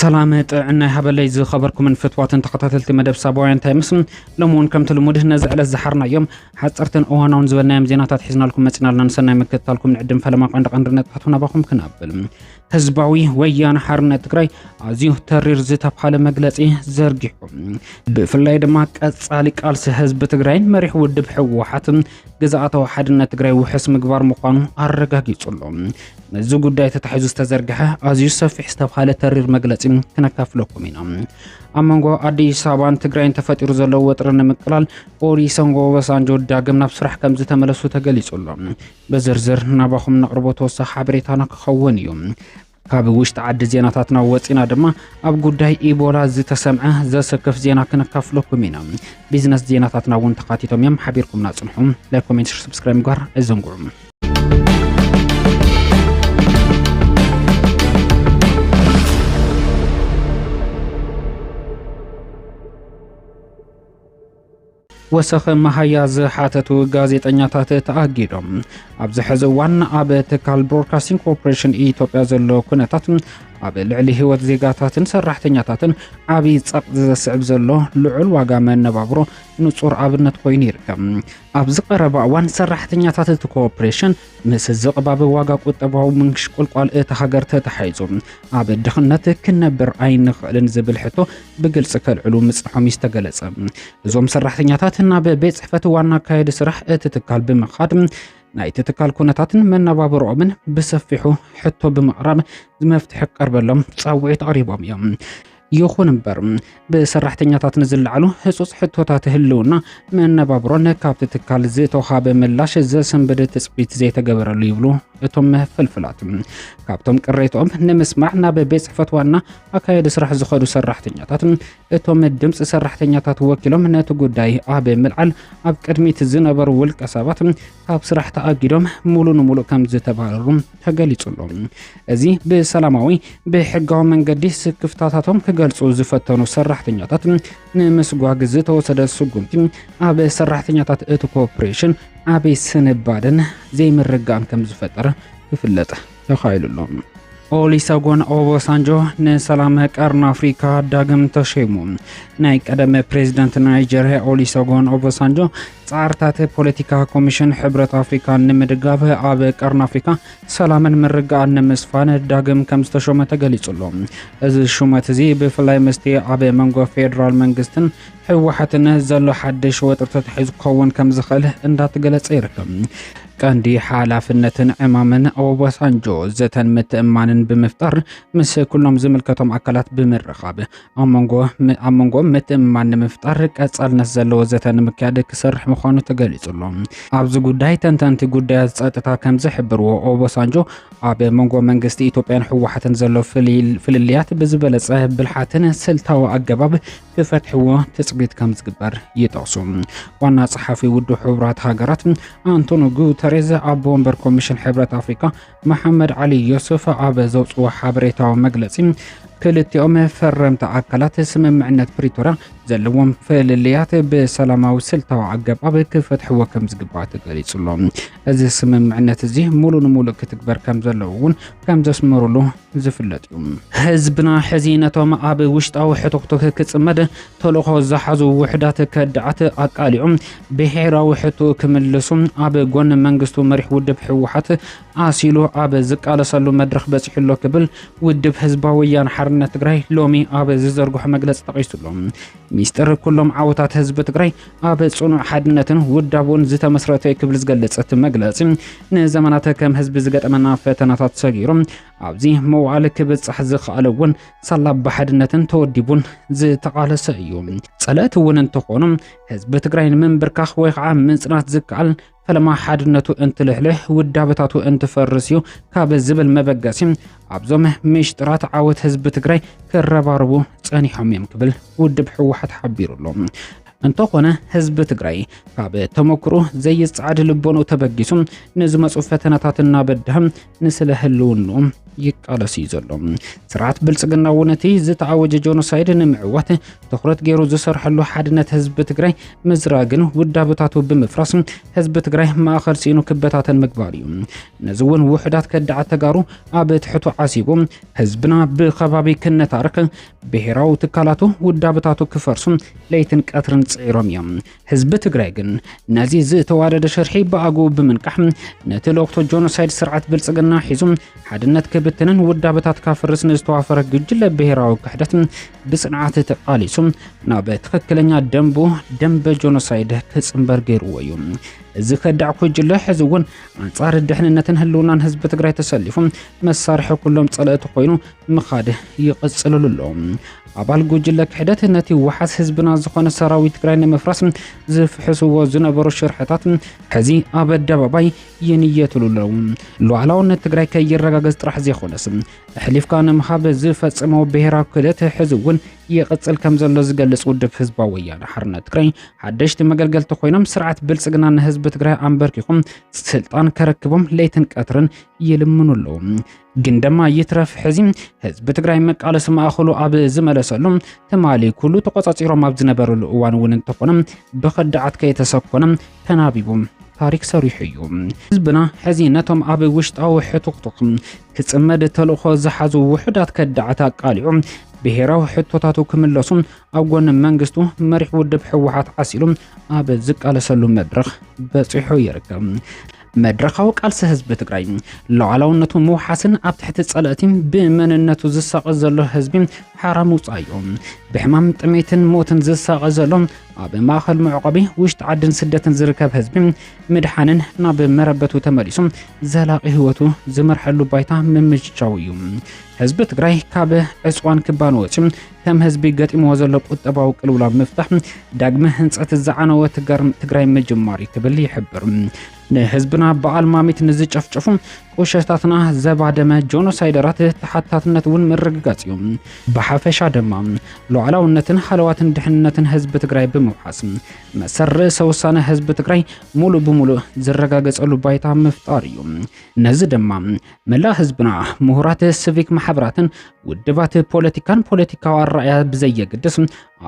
سلامة عنا هبلي زي خبركم من فتوات تقاتلت مدب سابوين تايمس لمون كم تلموده نزع الزحرنا يوم حصرتن اوهانا ونزبلنا مزيناتات حزنا لكم متسنا لنا نسنا مكتالكم نعدم فلما قندق عندنا تحتونا باكم كنابل هزباوي ويان حرنا تقراي عزيو ترير زيتا بحالة مقلسي زرقيحكم بفلاي دماك أتصاليك ألس هزب تقراين مريح ودب حوحاتم قزاعة وحدنا تقراي وحس مقبار مقانو أرقاقي صلو مزو قداي تتحيزو استزرقها عزيو سفح استبحالة ترير مقلسي كنكافلوكم هنا أمانغو أدي سابان تقراين تفتيرو زلو وطرنا مقلال أوري سانغو وسانجو داقم نفسرح كمزو تملسو تقلي صلو بزرزر ناباخم نقربوتو صحابريتانا كخوانيوم كاب وشت عد زيناتاتنا وصينا دما اب غداي ايبولا زتسمعه زسكف زينا كنكافلكم هنا بيزنس زيناتاتنا وون تقاتيتم يم حبيركم ناصنحوم لايك كومنت سبسكرايب غار ازنقرم وسخ مهياز حاتتو غازيطኛታት ተአጊዶም ኣብዚ ሕዚ ዋና ኣብ ትካል ብሮድካስቲንግ ኮርፖሬሽን ኢትዮጵያ ዘሎ ኩነታት ኣብ ልዕሊ ህይወት ዜጋታትን ሰራሕተኛታትን ዓቢ ጸቅ ዘስዕብ ዘሎ ልዑል ዋጋ መነባብሮ ንጹር ኣብነት ኮይኑ ይርከብ ኣብዚ ቀረባ እዋን ሰራሕተኛታት እቲ ኮርፖሬሽን ምስ ዝቕባብ ዋጋ ቁጠባዊ ምንክሽ ቁልቋል እቲ ሃገር ተተሓይዙ ኣብ ድኽነት ክነብር ኣይንኽእልን ዝብል ሕቶ ብግልጽ ከልዕሉ ምጽሖም ይስተገለጸ እዞም ሰራሕተኛታት ናብ ቤት ጽሕፈት ዋና ካይድ ስራሕ እቲ ትካል ብምኻድ ናይቲ ትካል ኩነታትን መነባብሮኦምን ብሰፊሑ ሕቶ ብምቕራብ ዝመፍትሕ ቀርበሎም ጻውዒት ቀሪቦም እዮም يخون برم بسرحتنياتات نزل علو هسوس حتوتات هلونا من نبابرون كابت تكال زيتو خاب ملاش زسن بدت تسبيت زيت قبر الليبلو اتم فلفلات كابتم قريتهم نمسمعنا ببيت فتوانا اكايد سرح زخدو سرحتنياتات اتم الدمس سرحتنياتات وكيلهم ناتو قداي اب ملعل اب قدميت زنبر والقصابات كاب سرح تاقيدهم مولو كم زتباررم تغليصلهم ازي بسلاماوي بحقاو منقدي سكفتاتاتهم ገልጾ ዝፈተኑ ሰራሕተኛታት ንምስጓግ ዝተወሰደ ስጉምቲ ኣብ ሰራሕተኛታት እቲ ኮርፖሬሽን ኣብ ስንባደን ዘይምርጋን ከም ዝፈጠረ ይፍለጥ ተኻይሉሎም ኦሊሰጎን ኦባሳንጆ ንሰላም ቀርን አፍሪካ ዳግም ተሸይሙ ናይ ቀደመ ፕሬዝዳንት ናይጀሪያ ኦሊሰጎን ኦባሳንጆ ጻርታት ፖለቲካ ኮሚሽን ሕብረት አፍሪካ ንምድጋፍ ኣብ ቀርን አፍሪካ ሰላምን ምርጋን ንምስፋን ዳግም ከም ዝተሾመ ተገሊጹሎም እዚ ሹመት እዚ ብፍላይ መስቲ ኣብ መንጎ ፌደራል መንግስትን ህወሓትን ዘሎ ሓድሽ ወጥረት ተታሒዙ ክኸውን ከም ዝኽእል እንዳተገለጸ ይርከብ كاندي حالافنتن امامن اوباسانجو زتن متامانن بمفطر مس كلهم زملكتهم اكلات بمرخاب امونغو متامان مفطر قصالنس زلو زتن مكاد كسرح مخانو تغليصلهم ابز غداي تنتنتي غداي صطتا كم زحبرو اوباسانجو اب مونغو منغست ايثيوبيان حوحتن زلو فلليات بزبلصه بالحاتن سلتاو اغباب كفتحو تثبيت كم زغبر يطقسو وانا صحافي ودو حبرات هاجرات انطونيو غوتريز ابومبر كوميشن حبرات افريكا محمد علي يوسف ابزوص وحبريتاو مغلصي كلتيوم فرمت عكلات سممعنات بريتورا زلوم فلليات بسلاماو سلتاو عقباب كفتحو كم زغبات غليصلهم ازي سممعنات زي مولو كتكبر كم زلوون كم زسمرلو زفلطيوم حزبنا حزينتهم اب وشطاو حتوكتو كصمد تلخو زحزو وحدات كدعت اقاليوم بهيراو حتو كملسوم اب غون منغستو مريح ودب حوحات اسيلو اب زقالسلو مدرخ بصحلو كبل ودب حزباويان حرنه تግራይ ሎሚ ኣብ ዝዘርግሑ መግለጽ ተቀይሱሎም ሚስተር ኩሎም ዓወታት ህዝብ ትግራይ ኣብ ጽኑዕ ሓድነትን ውዳቡን ዝተመስረተ ክብል ዝገልጸት መግለጽ ንዘመናት ከም ህዝብ ዝገጠመና ፈተናታት ሰጊሮም ኣብዚ መዋዕለ ክብጽሕ ዝኽኣለውን ሰላም በሓድነትን ተወዲቡን ዝተቃለሰ እዩ ጸለት እውን እንተኾኑ ህዝብ ትግራይ ንምንብርካኽ ወይ ከዓ ምጽናት ዝከኣል فلما حدنتو انتلحله ودابتاتو انتفرسيو كاب زبل مبقاسي عبزوم مشترات عاوت حزب تግራይ كرباربو صانيحوم يمكبل ودب حوحت حبيرو لهم እንተኾነ ህዝቢ ትግራይ ካብ ተመክሮ ዘይጽዓድ ልቦኑ ተበጊሱ ንዝመጹ ፈተናታትና በድህም ንስለ ህልውኑ ይቃለስ ይዘሎ ስርዓት ብልጽግና ወነቲ ዝተዓወጀ ጆኖሳይድ ንምዕዋት ትኩረት ገይሩ ዝሰርሐሉ ሓድነት ህዝቢ ትግራይ ምዝራግን ውዳብታቱ ብምፍራስ ህዝቢ ትግራይ ማእኸል ሲኑ ክበታተን ምግባር እዩ ነዝውን ውሕዳት ከዳዓት ተጋሩ ኣብ ትሕቱ ዓሲቡ ህዝብና ብኸባቢ ክነታርክ ብሄራዊ ትካላቱ ውዳብታቱ ክፈርሱ ለይትን ቀትርን ጽዒሮም እዮም ህዝቢ ትግራይ ግን ነዚ ዝተዋደደ ሸርሒ ብኣግኡ ብምንቃሕ ነቲ ለውክቶ ጆኖሳይድ ስርዓት ብልጽግና ሒዙ ሓድነት ብትንን ውዳብታት ካፈርስ ንዝተዋፈረ ግጅለ ብሄራዊ ክሕደት ብጽንዓት ተቃሊሱ ናብ ትክክለኛ ደንብ ጆኖሳይድ ክጽምበር ገይርዎ እዩ እዚ ከዳዕ ኩጅለ ሕዝውን አንጻር ድሕንነትን ህልውናን ህዝቢ ትግራይ ተሰሊፉ መሳርሒ ኩሎም ጸለእቲ ኮይኑ ምኻድ ይቅጽልሉ አባል ጉጅለ ክሕደት ነቲ ወሓስ ህዝብና ዝኾነ ሰራዊት ትግራይ ንምፍራስ ዝፍሕስዎ ዝነበሩ ሽርሕታት ሕዚ ኣብ ኣደባባይ ይንየትሉለው ሉዓላውነት ትግራይ ከይረጋገጽ ጥራሕ ዘይኾነስ ሕሊፍካ ንምሃብ ዝፈጽመው ብሄራዊ ክህደት ሕዝውን ይቅጽል ከም ዘሎ ዝገልጽ ውድብ ህዝባዊ ወያነ ሓርነት ትግራይ ሓደሽቲ መገልገልቲ ኮይኖም ስርዓት ብልጽግና ንህዝቢ ትግራይ ኣንበርኪኹም ስልጣን ከረክቦም ለይትን ቀትርን ይልምኑለው ግን ደማ ይትረፍ ሕዚ ህዝቢ ትግራይ መቃለስ ማእኸሉ ኣብ ዝመለሰሉ ተማሊ ኩሉ ተቆጻጺሮም ኣብ ዝነበረሉ እዋን እውን እንተኾነ ብኸዳዓት ከይተሰኮነ ተናቢቦም ታሪክ ሰሪሕ እዩ ህዝብና ሕዚ ነቶም ኣብ ውሽጣዊ ሕቱኽቱኽ ክጽመድ ተልእኾ ዝሓዙ ውሕዳት ከዳዓት ኣቃሊዑ ብሄራዊ ሕቶታቱ ክምለሱ ኣብ ጎኒ መንግስቱ መሪሕ ውድብ ሕወሓት ዓሲሉ ኣብ ዝቃለሰሉ መድረኽ በፂሑ ይርከብ መድረኻዊ ቃልሲ ህዝቢ ትግራይ ሉዓላውነቱ ምውሓስን ኣብ ትሕቲ ጸለእቲ ብመንነቱ ዝሳቀ ዘሎ ህዝቢ ሓራም ውጻዩ ብሕማም ጥሜትን ሞትን ዝሳቀ ዘሎ ኣብ ማእኸል መዕቆቢ ውሽጢ ዓድን ስደትን ዝርከብ ህዝቢ ምድሓንን ናብ መረበቱ ተመሊሱ ዘላቂ ህይወቱ ዝመርሐሉ ባይታ ምምችቻው እዩ ህዝቢ ትግራይ ካብ ዕጽዋን ክባን ወጪ ከም ህዝቢ ገጢሞ ዘሎ ቁጠባዊ ቅልውላው ምፍታሕ ዳግመ ህንጸት ዝዓነወ ትግራይ መጀመሪ ክብል ይሕብር ንህዝብና በአልማሚት ንዝጨፍጨፉ ቁሸታትና ዘባደመ ጆኖሳይደራት ተሓታትነት እውን ምርግጋጽ እዩ በሐፈሻ ደማ ሉዓላውነትን ሓለዋትን ድሕንነትን ህዝቢ ትግራይ ብምውሓስ መሰረ ሰውሳነ ህዝቢ ትግራይ ሙሉ ብሙሉ ዝረጋገጸሉ ባይታ ምፍጣር እዩ ነዚ ደማ መላ ህዝብና ምሁራት ሲቪክ ማሕበራትን ውድባት ፖለቲካዊ አራያ ብዘየግድስ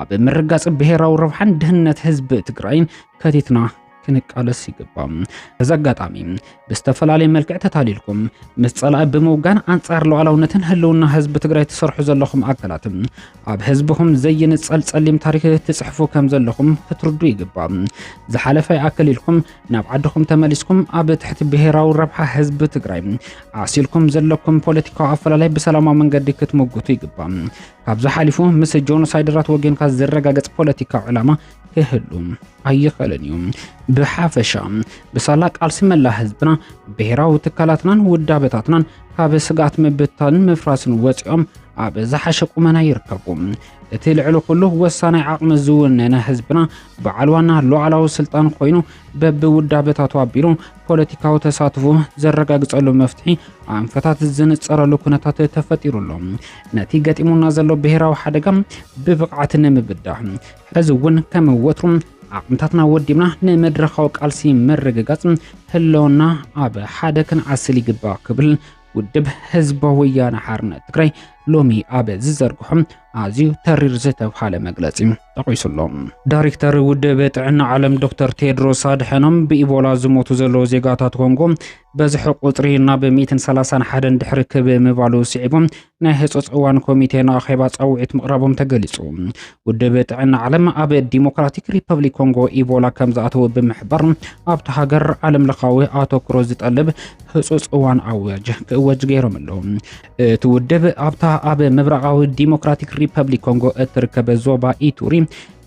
ኣብ ምርጋጽ ብሄራዊ ረብሓን ድህንነት ህዝቢ ትግራይ ከቲትና ክንቃለስ ይግባም ተዘጋጣሚ በስተፈላለየ መልክዕ ተታሊልኩም መስጸላእ ብምውጋን አንጻር ሉዓላውነትን ህልውና ህዝቢ ትግራይ ተሰርሑ ዘለኹም አካላት ኣብ ህዝብኹም ዘይንጸል ጸሊም ታሪክ ትጽሕፉ ከም ዘለኹም ክትርዱ ይግባም ዝሓለፈ ኣከሊልኩም ናብ ዓድኹም ተመሊስኩም ኣብ ትሕቲ ብሄራዊ ረብሓ ህዝቢ ትግራይ ዓሲልኩም ዘለኩም ፖለቲካዊ ኣፈላላይ ብሰላማዊ መንገዲ ክትመግቱ ይግባም ካብ ዝሓሊፉ ምስ ጆኖሳይደራት ወገንካ ዝረጋገጽ ፖለቲካዊ ዕላማ ክህሉ ኣይኽእልን እዩ ብሓፈሻ ብሳላ ቃልሲ መላ ህዝብና ብሄራዊ ትካላትናን ውዳበታትናን ካብ ስጋት ምብታን ምፍራስን ወፂኦም ኣብ ዝሓሸ ቁመና ይርከቡ እቲ ልዕሊ ኩሉ ወሳናይ ዓቕሚ ዝውነነ ህዝብና በዓልዋና ሉዓላዊ ስልጣን ኮይኑ በብውዳበታቱ ኣቢሉ ፖለቲካዊ ተሳትፎ ዘረጋግጸሉ መፍትሒ ኣንፈታት ዝንጸረሉ ኩነታት ተፈጢሩሎ ነቲ ገጢሙና ዘሎ ብሄራዊ ሓደጋ ብብቕዓት ንምብዳህ ሕዚ እውን ከም ወትሩ ዓቕምታትና ወዲምና ንመድረኻዊ ቃልሲ መረጋጋጽ ህልውና ኣብ ሓደ ክንዓስል ይግባእ ክብል ውድብ ህዝባዊ ወያነ ሓርነት ትግራይ ሎሚ ኣብ ዝዘርግሖም ኣዝዩ ተሪር ዝተብሃለ መግለጺ ጠቂሱሎም ዳይሬክተር ውድብ ጥዕና ዓለም ዶክተር ቴድሮስ ኣድሓኖም ብኢቦላ ዝሞቱ ዘለዉ ዜጋታት ኮንጎ በዝሒ ቁጽሪ ናብ 131 ድሕሪ ምባሉ ስዒቦም ናይ ህጹጽ እዋን ኮሚቴ ንኣኼባ ጻውዒት ምቕራቦም ተገሊጹ ውድብ ጥዕና ዓለም ኣብ ዲሞክራቲክ ሪፐብሊክ ኮንጎ ኢቦላ ከም ዝኣተወ ብምሕባር ኣብቲ ሃገር ዓለም ለኻዊ ኣተኩሮ ዝጠልብ ህጹጽ እዋን ኣዋጅ ክእወጅ ገይሮም ኣለዉ እቲ ውድብ ኣብታ ኣብ ምብራቃዊ ዲሞክራቲክ ሪፐብሊክ ኮንጎ እትርከብ ዞባ ኢቱሪ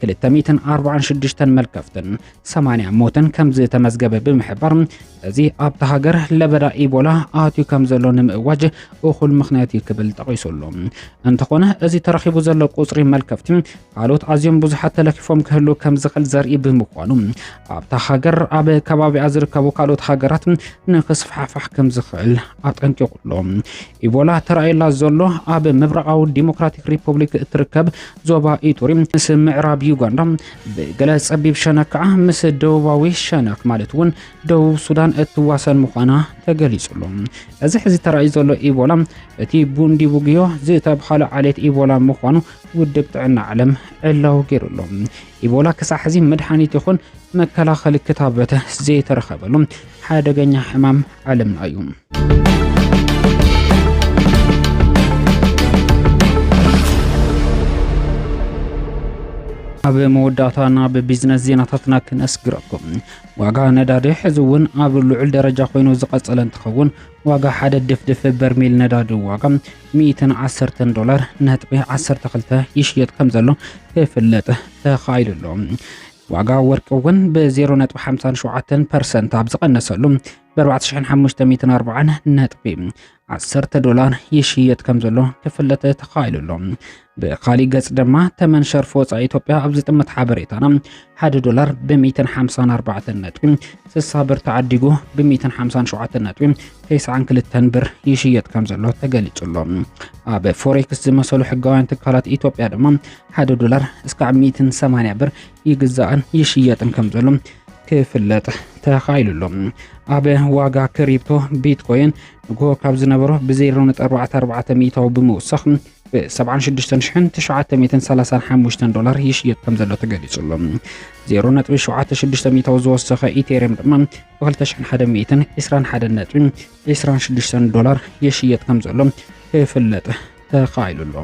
246 መልከፍትን 80 ሞትን ከም ዝተመዝገበ ብምሕባር እዚ ኣብታ ሃገር ለበዳ ኢቦላ ኣትዩ ከም ዘሎ ንምእዋጅ እኹል ምኽንያት ይክብል ጠቂሱሉ እንተኾነ እዚ ተረኺቡ ዘሎ ቁጽሪ መልከፍቲ ካልኦት ኣዝዮም ብዙሓት ተለኪፎም ክህሉ ከም ዝኽእል ዘርኢ ብምዃኑ ኣብታ ሃገር ኣብ ከባቢኣ ዝርከቡ ካልኦት ሃገራት ንኽስፋሕፋሕ ከም ዝኽእል ኣጠንቂቁሎ ኢቦላ ተራእየላ ዘሎ ኣብ ምብራቃዊ ዲሞክራቲክ ሪፐብሊክ እትርከብ ዞባ ኢቱሪ ምስ ምዕራብ ዩጋንዳ በገለ ጸቢብ ሸነክ ምስ ደቡባዊ ሸነክ ማለት ውን ደቡብ ሱዳን እትዋሰን ምዃና ተገሊጹሉ እዚ ሕዚ ተራእዩ ዘሎ ኢቦላ እቲ ቡንዲ ቡግዮ ዝተብሃለ ዓሌት ኢቦላ ምዃኑ ውድብ ጥዕና ዓለም ዕላው ገይሩሉ ኢቦላ ክሳብ ሕዚ መድሓኒት ይኹን መከላኸሊ ክታበተ ዘይተረኸበሉ ሓደገኛ ሕማም ዓለምና እዩ ኣብ መወዳእታና በቢዝነስ ዜናታትና ክነስግረኩም ዋጋ ነዳዲ ሕዝውን ኣብ ልዑል ደረጃ ኮይኑ ዝቐጸለ እንትኸውን ዋጋ ሓደ ድፍድፍ በርሜል ነዳዲ ዋጋ $110.12 ይሽየጥ ከም ዘሎ ክፍለጥ ተኻኢሉሎ ዋጋ ወርቂ እውን ብ0.57% ኣብ ዝቐነሰሉ $4540.10 ይሽየጥ ከም ዘሎ ክፍለጥ ተኻኢሉሎ በኻሊ ገጽ ድማ ተመን ሸርፍ ወጻኢ ኢትዮጵያ ኣብ ዝጥምት ሓበሬታና $1 ብ154.60 ብር ተዓዲጉ ብ157.92 ብር ይሽየጥ ከም ዘሎ ተገሊጹሎ ኣብ ፎሬክስ ዝመሰሉ ሕጋውያን ትካላት ኢትዮጵያ ድማ $1 እስካብ 180 ብር ይግዛእን ይሽየጥን ከም ዘሎ ክፍለጥ ተኻኢሉሎ ኣብ ዋጋ ክሪፕቶ ቢትኮይን ንጎ ካብ ዝነበሮ ብ0.44 ብምውሳኽ $76,935 ይሽየጥ ከም ዘሎ ተገሊጹሎ 0.76 ዝወሰኸ ኢቴሪየም ድማ $2121.26 ይሽየጥ ከም ዘሎ ክፍለጥ ተኻኢሉሎ